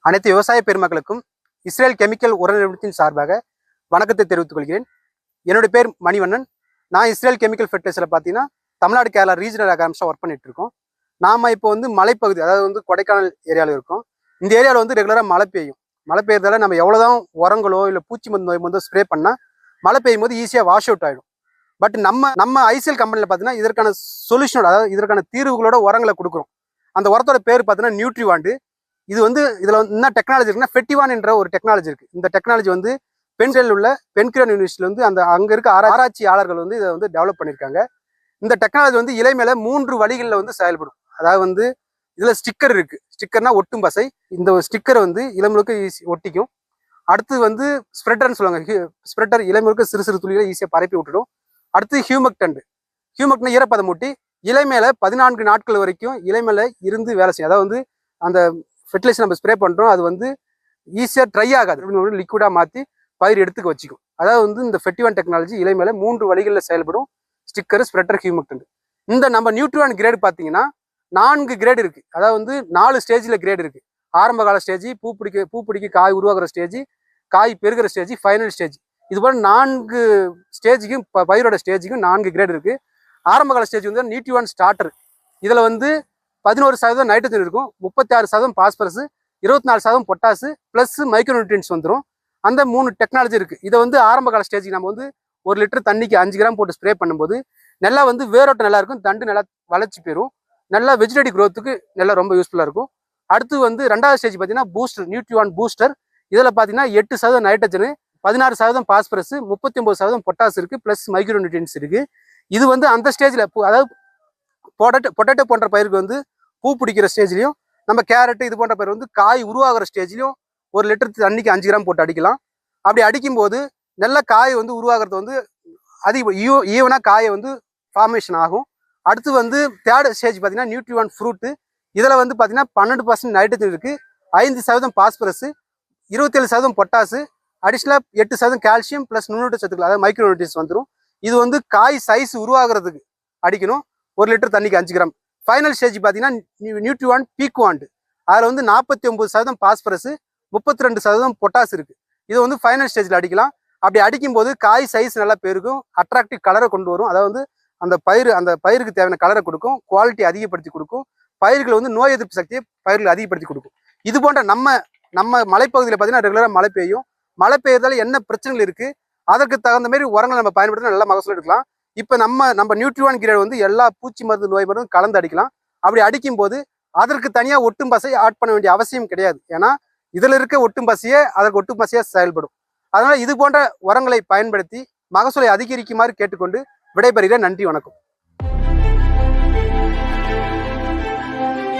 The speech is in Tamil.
அனைத்து விவசாய பெருமக்களுக்கும் இஸ்ரேல் கெமிக்கல் உர நிறுவனத்தின் சார்பாக வணக்கத்தை தெரிவித்துக் கொள்கிறேன். என்னுடைய பேர் மணிவண்ணன். நான் இஸ்ரேல் கெமிக்கல் ஃபெர்டிலைசரில் பார்த்தீங்கன்னா தமிழ்நாடு கேரளா ரீஜனல் அகாடமிஸாக ஒர்க் பண்ணிட்டு இருக்கோம். நாம் இப்போ மலைப்பகுதி, அதாவது கொடைக்கானல் ஏரியாவில் இருக்கோம். இந்த ஏரியாவில் ரெகுலராக மழை பெய்யும். மழை பெய்யறதால நம்ம எவ்வளோதான் உரங்களோ இல்லை பூச்சி மருந்து நோய் மருந்தோ ஸ்ப்ரே பண்ணால் மழை பெய்யும் போது ஈஸியாக வாஷ் அவுட் ஆகிடும். பட் நம்ம ஐசிஎல் கம்பெனியில் பார்த்தீங்கன்னா இதற்கான சொல்யூஷனோட, அதாவது இதற்கான தீர்வுகளோட உரங்களை கொடுக்குறோம். அந்த உரத்தோட பேர் பார்த்தீங்கன்னா நியூட்ரிவாண்டு. இது இதில் என்ன டெக்னாலஜி இருக்குன்னா ஃபெட்டிவான் என்ற ஒரு டெக்னாலஜி இருக்குது. இந்த டெக்னாலஜி பென்சில் உள்ள பென்கிரான் யூனிவர்சிட்டியில் அங்கே இருக்க ஆராய்ச்சியாளர்கள் இதை டெவலப் பண்ணியிருக்காங்க. இந்த டெக்னாலஜி இலை மேலே 3 வழிகளில் செயல்படும். அதாவது இதில் ஸ்டிக்கர் இருக்குது. ஸ்டிக்கர்னா ஒட்டும் பசை. இந்த ஸ்டிக்கர் இலை முழுக்க ஒட்டிக்கும். அடுத்து ஸ்ப்ரெட்டர்னு சொல்லுவாங்க. ஸ்ப்ரெட்டர் இலை முழுக்க சிறு சிறு துளிகளை ஈஸியாக பரப்பி விட்டுடும். அடுத்து ஹியூமக்டன்ட். ஹியூமக்ட்னா ஈரப்பதம் மூட்டி இலை மேலே 14 நாட்கள் வரைக்கும் இலை மேலே இருந்து வேலை செய்யும். அதாவது அந்த ஃபெர்டிலைசர் நம்ம ஸ்ப்ரே பண்ணுறோம், அது ஈஸியாக ட்ரை ஆகாது, லிக்விடாக மாற்றி பயிர் எடுத்துக்க வச்சுக்கும். அதாவது இந்த ஃபெட்டிவான் டெக்னாலஜி இலை மேலே 3 வழிகளில் செயல்படும். Sticker, spreader, humectant. இந்த நம்ம நியூட்ரிவான் கிரேடு பார்த்தீங்கன்னா 4 கிரேடு இருக்குது. அதாவது 4 ஸ்டேஜில் கிரேடு இருக்குது. ஆரம்ப கால ஸ்டேஜ், பூ பிடிக்க காய் உருவாகிற ஸ்டேஜ், காய் பெருகிற ஸ்டேஜ், ஃபைனல் ஸ்டேஜ். இது போல் 4 ஸ்டேஜுக்கும் பயிரோட ஸ்டேஜுக்கும் 4 கிரேடு இருக்குது. ஆரம்ப கால ஸ்டேஜ் நியூட்ரிவான் ஸ்டார்டர். இதில் 11% நைட்ரஜன் இருக்கும், 36% பாஸ்பரஸ், 24% பொட்டாசு ப்ளஸ் மைக்ரோநியூட்ரியன்ஸ் வந்துடும். அந்த 3 டெக்னாலஜி இருக்குது. இதை ஆரம்ப கால ஸ்டேஜுக்கு நம்ம 1 லிட்டர் தண்ணிக்கு 5 கிராம் போட்டு ஸ்ப்ரே பண்ணும்போது நல்லா வேரோட்டம் நல்லா இருக்கும், தண்டு நல்லா வளர்ச்சி பெறும், நல்லா வெஜிடேட்டிவ் க்ரோத்துக்கு நல்லா ரொம்ப யூஸ்ஃபுல்லாக இருக்கும். அடுத்து 2வது ஸ்டேஜ் பார்த்தீங்கன்னா பூஸ்டர், நியூட்ரிவான் பூஸ்டர். இதில் பார்த்தீங்கன்னா 8% நைட்ரஜனு, 16% பாஸ்பரஸ், 39% பொட்டாசு இருக்குது, ப்ளஸ் மைக்ரோநியூட்ரியன்ஸ் இருக்குது. இது அந்த ஸ்டேஜில் அதாவது பொட்டேட்டோ போன்ற பயிருக்கு பூ பிடிக்கிற ஸ்டேஜ்லையும், நம்ம கேரட்டு இது போன்ற பயிர் காய் உருவாகிற ஸ்டேஜ்லையும் 1 லிட்டர் தண்ணிக்கு 5 கிராம் போட்டு அடிக்கலாம். அப்படி அடிக்கும்போது நல்ல காய் உருவாகிறது ஈவனாக காயை ஃபார்மேஷன் ஆகும். அடுத்து 3rd ஸ்டேஜ் பார்த்தீங்கன்னா நியூட்ரிவான் ஃப்ரூட்டு. இதில் பார்த்தீங்கன்னா 12% நைட்ரஜன் இருக்குது, 5% பாஸ்பரஸ், 27% பொட்டாசு, அடிஷ்னலாக 8% கால்சியம் ப்ளஸ் நுண்ணூட்ட சத்துக்கள், அதாவது மைக்ரோநியூட்ரியன்ஸ் வந்துடும். இது காய் சைஸ் உருவாகிறதுக்கு அடிக்கணும். 1 லிட்டர் தண்ணிக்கு 5 கிராம். ஃபைனல் ஸ்டேஜ் பார்த்தீங்கன்னா நியூட்ரிவான் பீக்வாண்ட். அதில் 49% பாஸ்பரஸ், 32% பொட்டாஸ் இருக்குது. இது ஃபைனல் ஸ்டேஜில் அடிக்கலாம். அப்படி அடிக்கும்போது காய் சைஸ் நல்லா பெருகும், அட்ராக்டிவ் கலரை கொண்டு வரும். அதாவது அந்த பயிருக்கு தேவையான கலரை கொடுக்கும், குவாலிட்டி அதிகப்படுத்தி கொடுக்கும், பயிர்கள் நோய் எதிர்ப்பு சக்தியை பயிர்கள் அதிகப்படுத்தி கொடுக்கும். இது போன்ற நம்ம மலைப்பகுதியில் பார்த்தீங்கன்னா ரெகுலராக மழை பெய்யும். மழை பெய்யறதால என்ன பிரச்சனைகள் இருக்குது, அதற்கு தகுந்த மாதிரி உரங்களை நம்ம பயன்படுத்தி நல்லா மகசூல் எடுக்கலாம். இப்போ நம்ம நியூட்ரிவான் கிரேட் எல்லா பூச்சி மருந்து நோய் மருந்து கலந்து அடிக்கலாம். அப்படி அடிக்கும்போது அதற்கு தனியாக ஒட்டும் பசை ஆட் பண்ண வேண்டிய அவசியம் கிடையாது. ஏன்னா இதில் இருக்க ஒட்டும் பசையே அதற்கு ஒட்டும் பசையாக செயல்படும். அதனால் இது போன்ற உரங்களை பயன்படுத்தி மகசூலை அதிகரிக்குமாறு கேட்டுக்கொண்டு விடைபெறுகிறேன். நன்றி, வணக்கம்.